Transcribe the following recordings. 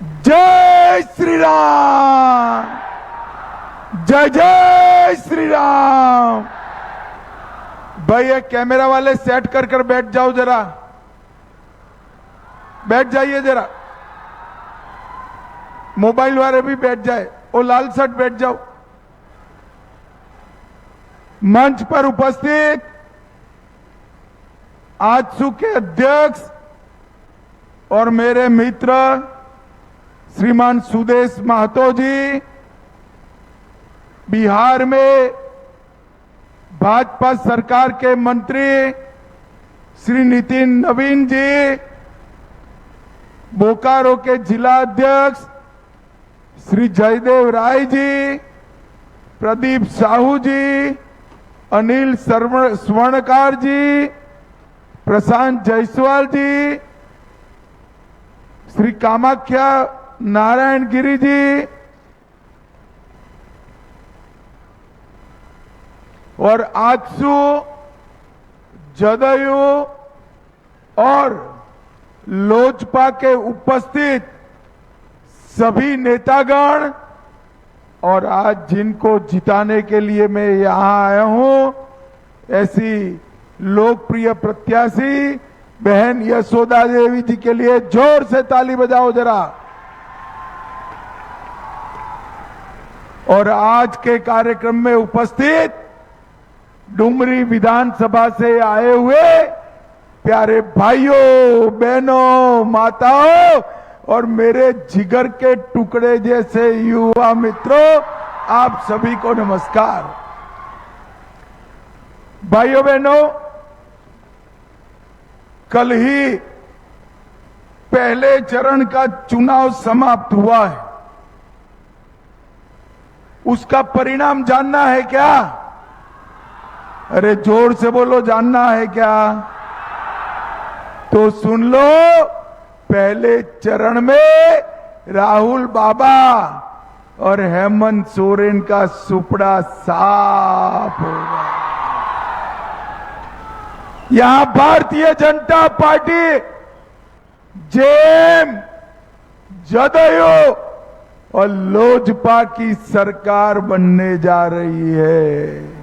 जय श्री राम, जय जय श्री राम। भाई ये कैमरा वाले सेट कर बैठ जाओ, जरा बैठ जाइए, जरा मोबाइल वाले भी बैठ जाए, वो लाल शर्ट बैठ जाओ। मंच पर उपस्थित आजसू के अध्यक्ष और मेरे मित्र श्रीमान सुदेश महतो जी, बिहार में भाजपा सरकार के मंत्री श्री नितिन नवीन जी, बोकारो के जिला अध्यक्ष श्री जयदेव राय जी, प्रदीप साहू जी, अनिल स्वर्णकार जी, प्रशांत जायसवाल जी, श्री कामाख्या नारायण गिरी जी और आजसू, जदयू और लोजपा के उपस्थित सभी नेतागण, और आज जिनको जिताने के लिए मैं यहां आया हूं, ऐसी लोकप्रिय प्रत्याशी बहन यशोदा देवी जी के लिए जोर से ताली बजाओ जरा। और आज के कार्यक्रम में उपस्थित डुमरी विधानसभा से आए हुए प्यारे भाइयों, बहनों, माताओं और मेरे जिगर के टुकड़े जैसे युवा मित्रों, आप सभी को नमस्कार। भाइयों बहनों, कल ही पहले चरण का चुनाव समाप्त हुआ है। उसका परिणाम जानना है क्या? अरे जोर से बोलो, जानना है क्या? तो सुन लो, पहले चरण में राहुल बाबा और हेमंत सोरेन का सुपड़ा साफ होगा। यहां भारतीय जनता पार्टी, जेएम, जदयू और लोजपा की सरकार बनने जा रही है।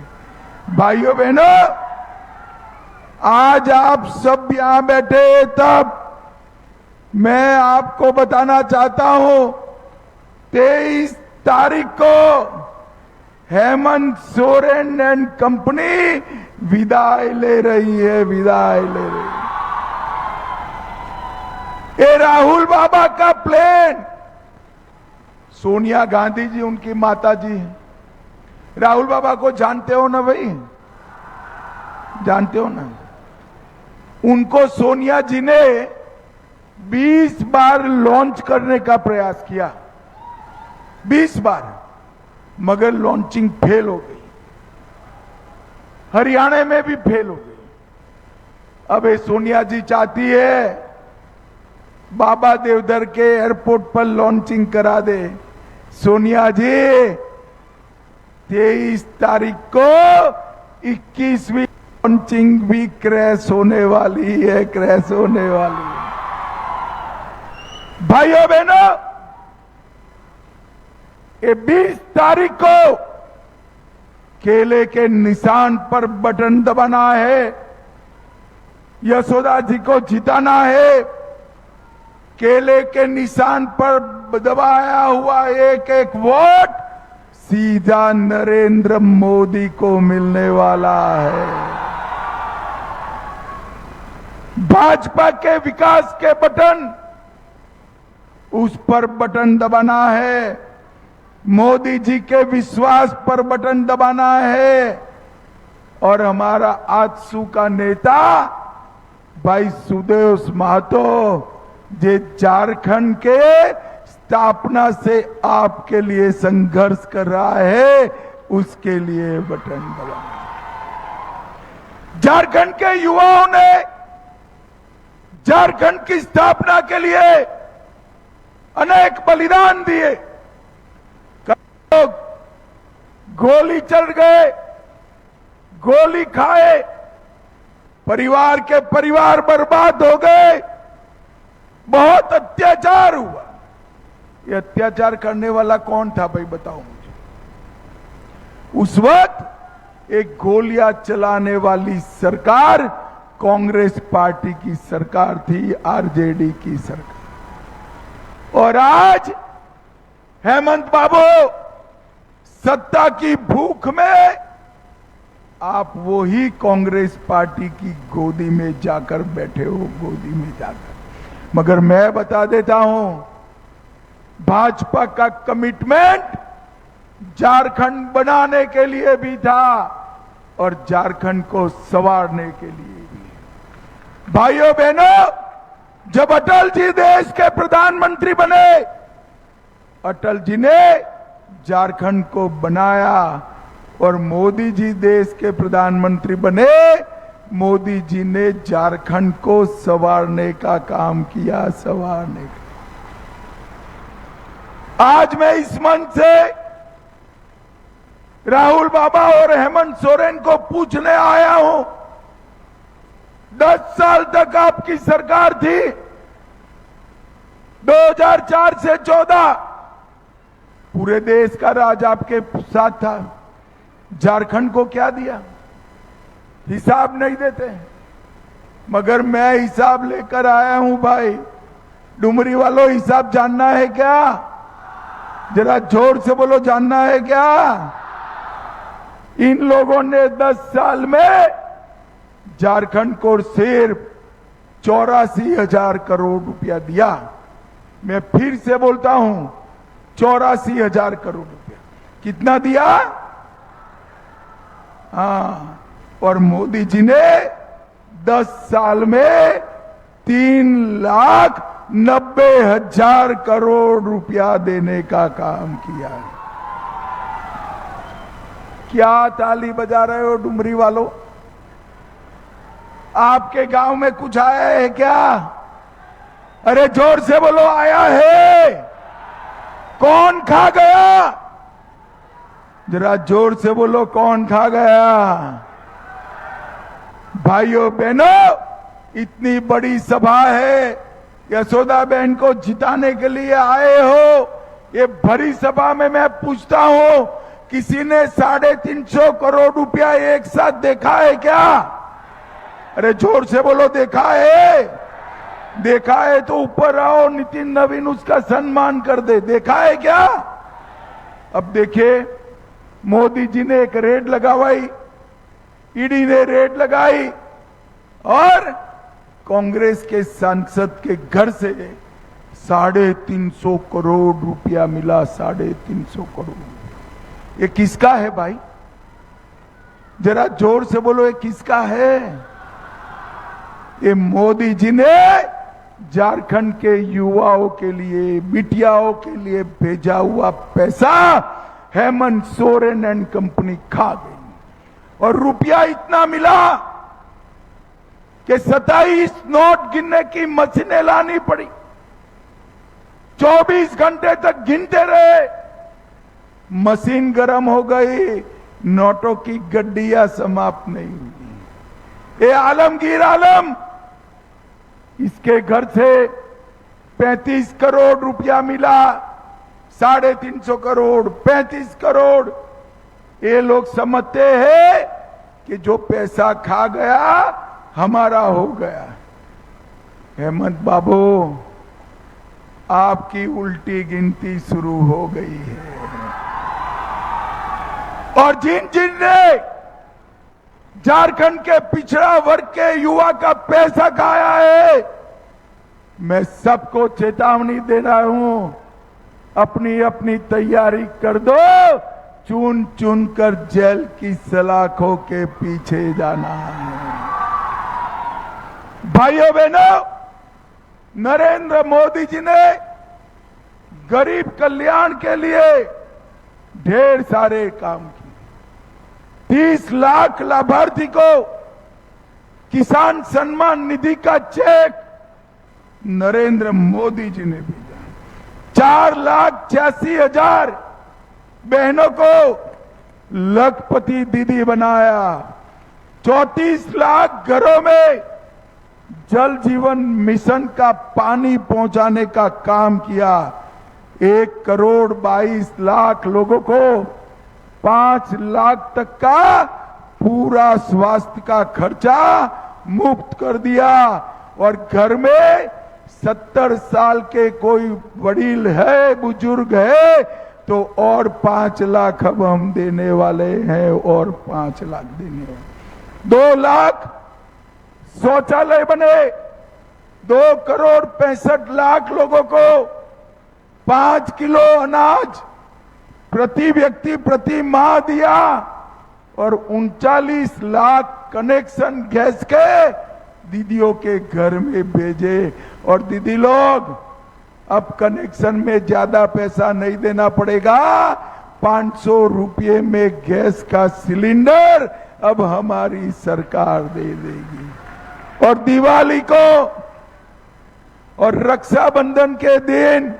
भाइयों बहनों, आज आप सब यहां बैठे, तब मैं आपको बताना चाहता हूं, 23 तारीख को हेमंत सोरेन एंड कंपनी विदाई ले रही है, विदाई ले रही है। ये राहुल बाबा का प्लान, सोनिया गांधी जी उनकी माता जी हैं। राहुल बाबा को जानते हो ना भाई, जानते हो ना? उनको सोनिया जी ने 20 बार लॉन्च करने का प्रयास किया, 20 बार, मगर लॉन्चिंग फेल हो गई। हरियाणा में भी फेल हो गई। अब ये सोनिया जी चाहती है बाबा देवधर के एयरपोर्ट पर लॉन्चिंग करा दे। सोनिया जी, 23 तारीख को 21वीं लॉन्चिंग भी क्रैश होने वाली है, क्रैश होने वाली है। भाइयों बहनों, ये 20 तारीख को केले के निशान पर बटन दबाना है, यशोदा जी को जिताना है। केले के निशान पर दबाया हुआ एक एक वोट सीधा नरेंद्र मोदी को मिलने वाला है। भाजपा के विकास के बटन, उस पर बटन दबाना है। मोदी जी के विश्वास पर बटन दबाना है। और हमारा आजसू का नेता भाई सुदेश महतो, जे झारखंड के स्थापना से आपके लिए संघर्ष कर रहा है, उसके लिए बटन दबाना। झारखंड के युवाओं ने झारखंड की स्थापना के लिए अनेक बलिदान दिए। गोली चढ़ गए, गोली खाए, परिवार के परिवार बर्बाद हो गए, बहुत अत्याचार हुआ। ये अत्याचार करने वाला कौन था भाई, बताओ मुझे। उस वक्त एक गोलियां चलाने वाली सरकार कांग्रेस पार्टी की सरकार थी, आरजेडी की सरकार। और आज हेमंत बाबू सत्ता की भूख में आप वो ही कांग्रेस पार्टी की गोदी में जाकर बैठे हो, गोदी में जाकर। मगर मैं बता देता हूं, भाजपा का कमिटमेंट झारखंड बनाने के लिए भी था और झारखंड को संवारने के लिए भी। भाइयों बहनों, जब अटल जी देश के प्रधानमंत्री बने, अटल जी ने झारखंड को बनाया और मोदी जी देश के प्रधानमंत्री बने, मोदी जी ने झारखंड को संवारने का काम किया, संवारने का। आज मैं इस मंच से राहुल बाबा और हेमंत सोरेन को पूछने आया हूं, 10 साल तक आपकी सरकार थी, 2004 से 14 पूरे देश का राज आपके साथ था। झारखंड को क्या दिया? हिसाब नहीं देते, मगर मैं हिसाब लेकर आया हूं भाई। डुमरी वालों, हिसाब जानना है क्या? जरा जोर से बोलो, जानना है क्या? इन लोगों ने 10 साल में झारखंड को सिर्फ 84,000 करोड़ रुपया दिया। मैं फिर से बोलता हूं, 84,000 करोड़ रुपया। कितना दिया? हाँ, और मोदी जी ने 10 साल में 3,90,000 करोड़ रुपया देने का काम किया। क्या ताली बजा रहे हो डुमरी वालों? आपके गांव में कुछ आया है क्या? अरे जोर से बोलो, आया है? कौन खा गया? जरा जोर से बोलो, कौन खा गया? भाइयों बहनों, इतनी बड़ी सभा है, यशोदा बहन को जिताने के लिए आए हो। ये भरी सभा में मैं पूछता हूं, किसी ने 350 करोड़ रुपया एक साथ देखा है क्या? अरे जोर से बोलो, देखा है? देखा है तो ऊपर आओ, नितिन नवीन उसका सम्मान कर दे। देखा है क्या? अब देखिए, मोदी जी ने एक रेड लगावाई, ईडी ने रेड लगाई और कांग्रेस के सांसद के घर से 350 करोड़ रुपया मिला। 350 करोड़। ये किसका है भाई? जरा जोर से बोलो, ये किसका है? ये मोदी जी ने झारखंड के युवाओं के लिए, बिटियाओं के लिए भेजा हुआ पैसा हेमंत सोरेन एंड कंपनी खा गई। और रुपया इतना मिला कि 27 नोट गिनने की मशीनें लानी पड़ी। 24 घंटे तक गिनते रहे, मशीन गर्म हो गई, नोटों की गड्डियां समाप्त नहीं हुई। ये आलमगीर आलम, इसके घर से 35 करोड़ रुपया मिला। 350 करोड़, 35 करोड़। ये लोग समझते हैं कि जो पैसा खा गया हमारा हो गया। हेमंत बाबू, आपकी उल्टी गिनती शुरू हो गई है। और जिन जिन ने झारखंड के पिछड़ा वर्ग के युवा का पैसा खाया है, मैं सबको चेतावनी दे रहा हूं, अपनी अपनी तैयारी कर दो। चुन चुन कर जेल की सलाखों के पीछे जाना है। भाइयों बहनों, नरेंद्र मोदी जी ने गरीब कल्याण के लिए ढेर सारे काम किए। 30 लाख लाभार्थी को किसान सम्मान निधि का चेक नरेंद्र मोदी जी ने भेजा। 4,86,000 बहनों को लखपति दीदी बनाया। 34 लाख घरों में जल जीवन मिशन का पानी पहुंचाने का काम किया। 1,22,00,000 लोगों को 5 लाख तक का पूरा स्वास्थ्य का खर्चा मुफ्त कर दिया। और घर में 70 साल के कोई वडील है, बुजुर्ग है, तो और 5 लाख अब हम देने वाले हैं, और 5 लाख देने वाले। 2 लाख शौचालय बने, 2,65,00,000 लोगों को 5 किलो अनाज प्रति व्यक्ति प्रति माह दिया, और 39 लाख कनेक्शन गैस के दीदियों के घर में भेजे। और दीदी लोग, अब कनेक्शन में ज्यादा पैसा नहीं देना पड़ेगा, 500 रुपये में गैस का सिलेंडर अब हमारी सरकार दे देगी। और दिवाली को और रक्षाबंधन के दिन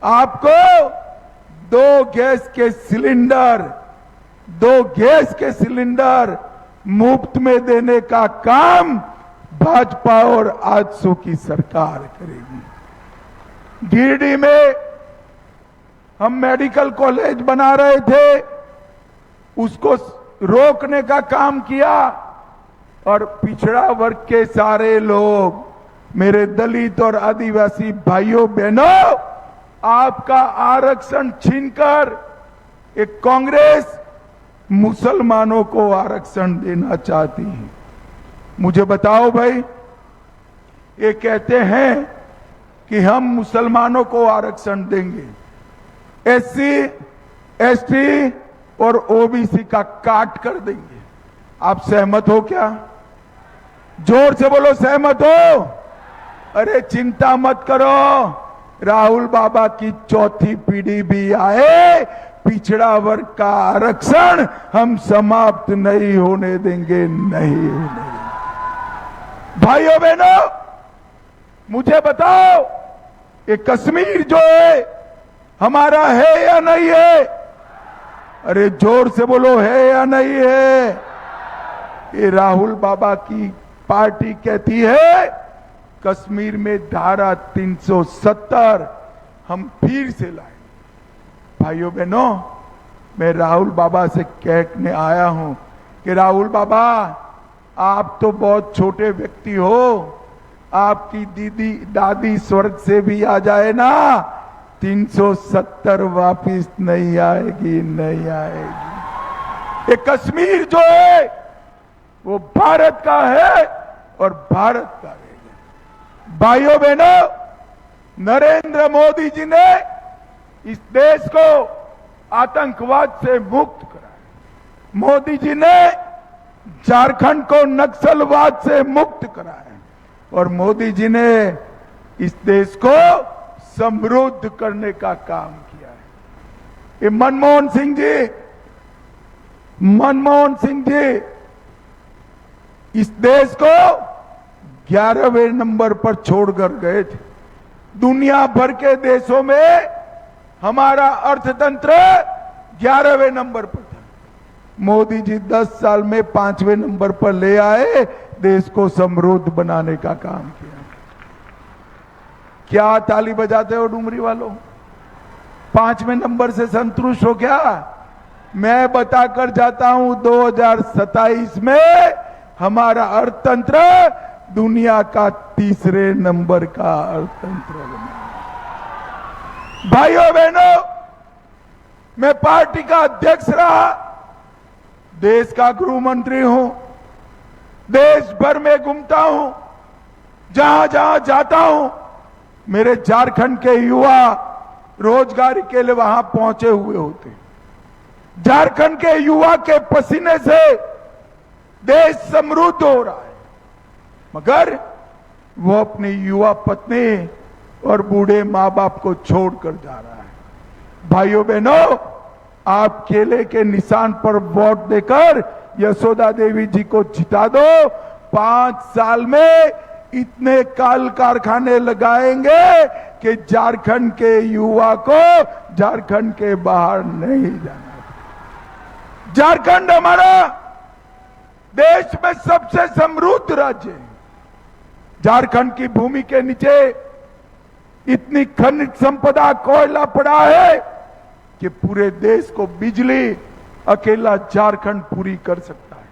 आपको 2 गैस के सिलेंडर मुफ्त में देने का काम भाजपा और आजसू की सरकार करेगी। गिरिडीह में हम मेडिकल कॉलेज बना रहे थे, उसको रोकने का काम किया, और पिछड़ा वर्ग के सारे लोग, मेरे दलित और आदिवासी भाइयों बहनों, आपका आरक्षण छीनकर एक कांग्रेस मुसलमानों को आरक्षण देना चाहती है। मुझे बताओ भाई, ये कहते हैं कि हम मुसलमानों को आरक्षण देंगे, SC, ST और OBC का काट कर देंगे। आप सहमत हो क्या? जोर से बोलो, सहमत हो? अरे चिंता मत करो, राहुल बाबा की 4थी पीढ़ी भी आए, पिछड़ा वर्ग का आरक्षण हम समाप्त नहीं होने देंगे, नहीं होने देंगे। भाइयों बहनों, मुझे बताओ, ये कश्मीर जो है हमारा है या नहीं है? अरे जोर से बोलो, है या नहीं है? ये राहुल बाबा की पार्टी कहती है कश्मीर में धारा 370 हम फिर से लाएंगे। भाइयों बहनों, मैं राहुल बाबा से कहने आया हूं कि राहुल बाबा, आप तो बहुत छोटे व्यक्ति हो, आपकी दादी स्वर्ग से भी आ जाए ना, 370 वापिस नहीं आएगी, नहीं आएगी। ये कश्मीर जो है वो भारत का है और भारत का रहेगा। भाइयों बहनों, नरेंद्र मोदी जी ने इस देश को आतंकवाद से मुक्त कराया। मोदी जी ने झारखंड को नक्सलवाद से मुक्त कराया, और मोदी जी ने इस देश को समृद्ध करने का काम किया है। ये मनमोहन सिंह जी इस देश को 11वें नंबर पर छोड़कर गए थे। दुनिया भर के देशों में हमारा अर्थतंत्र 11वें नंबर पर था। मोदी जी 10 साल में 5वें नंबर पर ले आए, देश को समृद्ध बनाने का काम किया। क्या ताली बजाते हो डुमरी वालों? 5वें नंबर से संतुष्ट हो क्या? मैं बताकर जाता हूं, 2027 में हमारा अर्थतंत्र दुनिया का 3रे नंबर का अर्थतंत्र बना। भाइयों बहनों, मैं पार्टी का अध्यक्ष रहा, देश का गृह मंत्री हूं, देश भर में घूमता हूं, जहां जहां जाता हूं, मेरे झारखंड के युवा रोजगार के लिए वहां पहुंचे हुए होते। झारखंड के युवा के पसीने से देश समृद्ध हो रहा है, मगर वो अपनी युवा पत्नी और बूढ़े मां बाप को छोड़कर जा रहा है। भाइयों बहनों, आप केले के निशान पर वोट देकर यशोदा देवी जी को जिता दो। 5 साल में इतने कल कारखाने लगाएंगे कि झारखंड के युवा को झारखंड के बाहर नहीं जाना। झारखंड हमारा देश में सबसे समृद्ध राज्य है। झारखंड की भूमि के नीचे इतनी खनिज संपदा कोयला पड़ा है कि पूरे देश को बिजली अकेला झारखंड पूरी कर सकता है।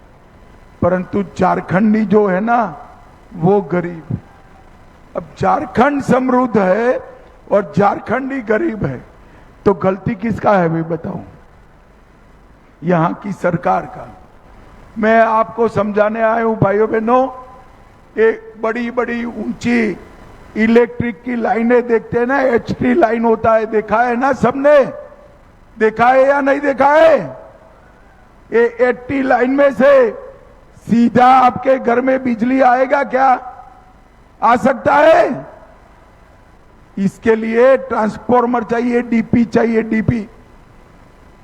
परंतु झारखंडी जो है ना वो गरीब है। अब झारखंड समृद्ध है और झारखंडी गरीब है, तो गलती किसका है भाई बताओ? यहां की सरकार का। मैं आपको समझाने आया हूं भाइयों बहनों, एक बड़ी बड़ी ऊंची इलेक्ट्रिक की लाइनें देखते हैं ना, एचटी लाइन होता है, देखा है ना सबने? देखा है या नहीं देखा है? ये 80 लाइन में से सीधा आपके घर में बिजली आएगा क्या? आ सकता है? इसके लिए ट्रांसफॉर्मर चाहिए, डीपी चाहिए, डीपी।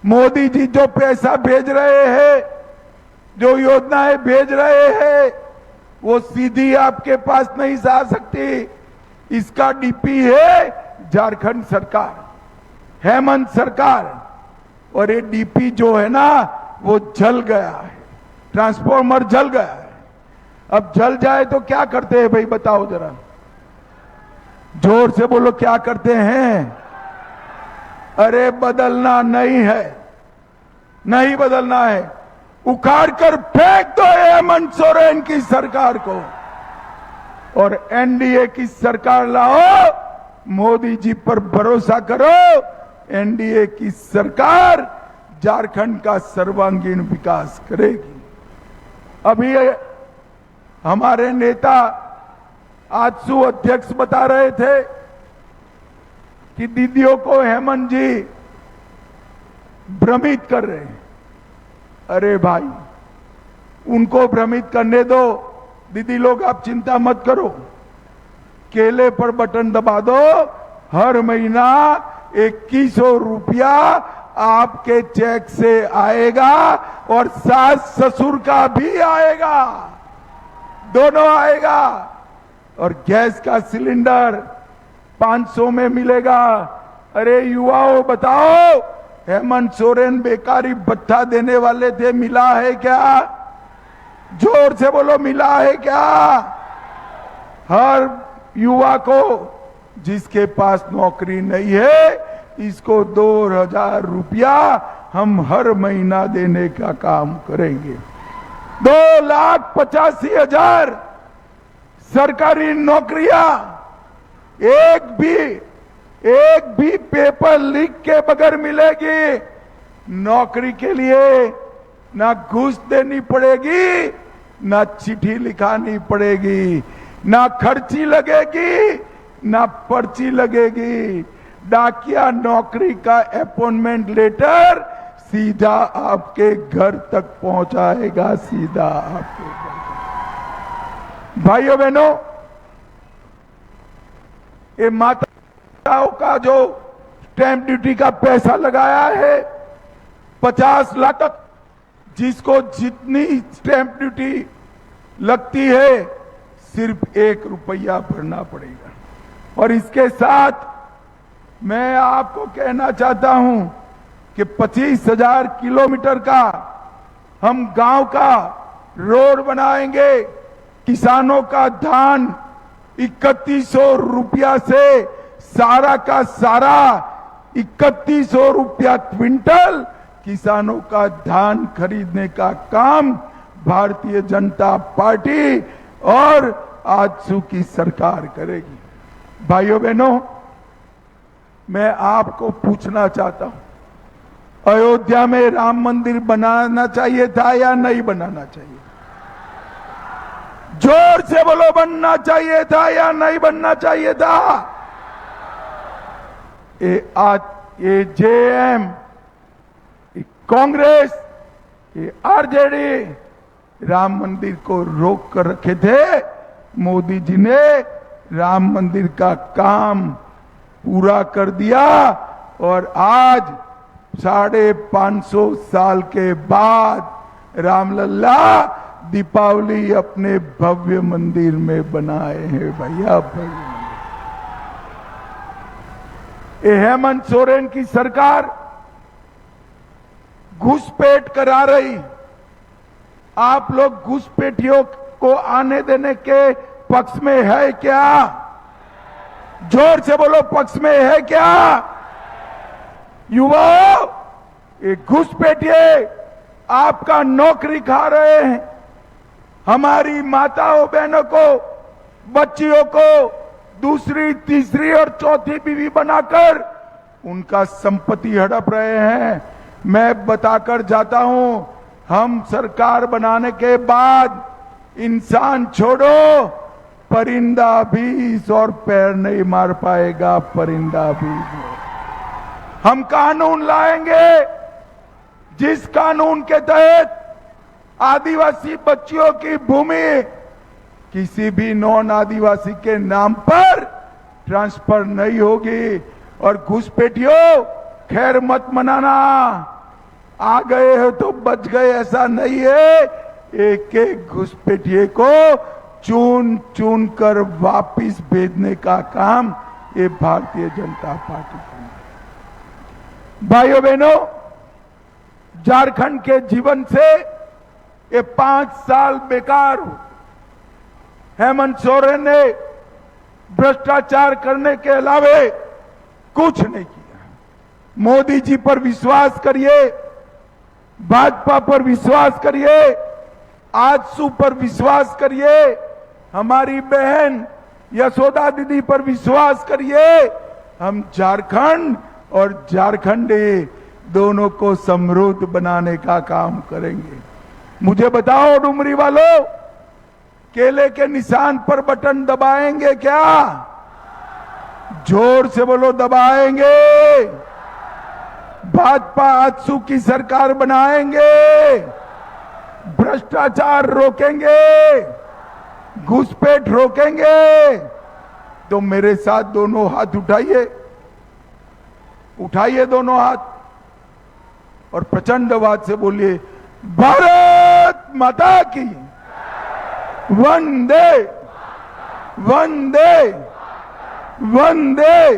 मोदी जी जो पैसा भेज रहे हैं, जो योजनाएं भेज रहे हैं, वो सीधी आपके पास नहीं आ सकती। इसका डीपी है झारखंड सरकार, हेमंत सरकार। और ये डीपी जो है ना वो जल गया है, ट्रांसफॉर्मर जल गया है। अब जल जाए तो क्या करते हैं भाई बताओ जरा, जोर से बोलो, क्या करते हैं? अरे बदलना नहीं है, नहीं बदलना है, उखाड़ कर फेंक दो हेमंत सोरेन की सरकार को और एनडीए की सरकार लाओ। मोदी जी पर भरोसा करो, एनडीए की सरकार झारखंड का सर्वांगीण विकास करेगी। अभी हमारे नेता आजसू अध्यक्ष बता रहे थे कि दीदियों को हेमंत जी भ्रमित कर रहे हैं। अरे भाई, उनको भ्रमित करने दो। दीदी लोग आप चिंता मत करो, केले पर बटन दबा दो, हर महीना 2100 रुपया आपके चेक से आएगा और सास ससुर का भी आएगा, दोनों आएगा। और गैस का सिलेंडर 500 में मिलेगा। अरे युवाओं बताओ, हेमंत सोरेन बेकारी भत्ता देने वाले थे, मिला है क्या? जोर से बोलो, मिला है क्या? हर युवा को जिसके पास नौकरी नहीं है, इसको 2000 रुपया हम हर महीना देने का काम करेंगे। 2,85,000 सरकारी नौकरियां, एक भी पेपर लीक के बगैर मिलेगी। नौकरी के लिए ना घूस देनी पड़ेगी, ना चिट्ठी लिखानी पड़ेगी, ना खर्ची लगेगी, ना पर्ची लगेगी। डाकिया नौकरी का अपॉइंटमेंट लेटर सीधा आपके घर तक पहुंचाएगा, सीधा आपके घर तक। भाइयों बहनों, ये माताओं का जो स्टैंप ड्यूटी का पैसा लगाया है 50 लाख तक, जिसको जितनी स्टैंप ड्यूटी लगती है सिर्फ 1 रुपया भरना पड़ेगा। और इसके साथ मैं आपको कहना चाहता हूं कि 25,000 किलोमीटर का हम गांव का रोड बनाएंगे। किसानों का धान 3100 रुपया से सारा का सारा 3100 रुपया क्विंटल किसानों का धान खरीदने का काम भारतीय जनता पार्टी और आजसू की सरकार करेगी। भाइयों बहनों, मैं आपको पूछना चाहता हूं, अयोध्या में राम मंदिर बनाना चाहिए था या नहीं बनाना चाहिए? जोर से बोलो, बनना चाहिए था या नहीं बनना चाहिए था? ये जेएम, कांग्रेस, ये आरजेडी राम मंदिर को रोक कर रखे थे। मोदी जी ने राम मंदिर का काम पूरा कर दिया और आज 550 साल के बाद रामलला दीपावली अपने भव्य मंदिर में बनाए हैं भैया, भव्य मंदिर। हेमंत सोरेन की सरकार घुसपैठ करा रही। आप लोग घुसपैठियों को आने देने के पक्ष में है क्या? जोर से बोलो, पक्ष में है क्या? युवाओं, ये घुसपैठिए आपका नौकरी खा रहे हैं। हमारी माताओं बहनों को, बच्चियों को दूसरी, तीसरी और चौथी बीवी बनाकर उनका संपत्ति हड़प रहे हैं। मैं बताकर जाता हूं, हम सरकार बनाने के बाद इंसान छोड़ो, परिंदा भी 100 पैर नहीं मार पाएगा। परिंदा भी। हम कानून लाएंगे जिस कानून के तहत आदिवासी बच्चियों की भूमि किसी भी नॉन आदिवासी के नाम पर ट्रांसफर नहीं होगी। और घुसपैठियों, खैर मत मनाना, आ गए हो तो बच गए, ऐसा नहीं है। एक एक घुसपैठिए को चुन चुन कर वापिस भेजने का काम ये भारतीय जनता पार्टी करेगी। भाइयों बहनों, झारखंड के जीवन से ये 5 साल बेकार हो। हेमंत सोरेन ने भ्रष्टाचार करने के अलावे कुछ नहीं किया। मोदी जी पर विश्वास करिए, भाजपा पर विश्वास करिए, आजसू पर विश्वास करिए, हमारी बहन यशोदा दीदी पर विश्वास करिए। हम झारखंड और झारखंडी दोनों को समृद्ध बनाने का काम करेंगे। मुझे बताओ डुमरी वालों, केले के निशान पर बटन दबाएंगे क्या? जोर से बोलो, दबाएंगे। भाजपा आजसू की सरकार बनाएंगे, भ्रष्टाचार रोकेंगे, घुसपैठ रोकेंगे। तो मेरे साथ दोनों हाथ उठाइए, उठाइए दोनों हाथ और प्रचंड आवाज से बोलिए, भारत माता की वंदे वंदे वंदे।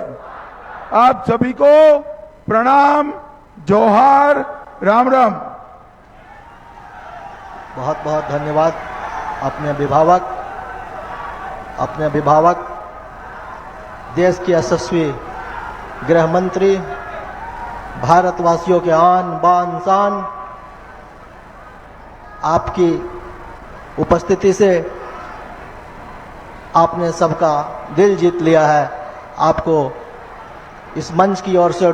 आप सभी को प्रणाम, जोहार, राम राम। बहुत बहुत धन्यवाद अपने अभिभावक, देश के यशस्वी गृह मंत्री, भारतवासियों के आन बान शान। आपकी उपस्थिति से आपने सबका दिल जीत लिया है। आपको इस मंच की ओर से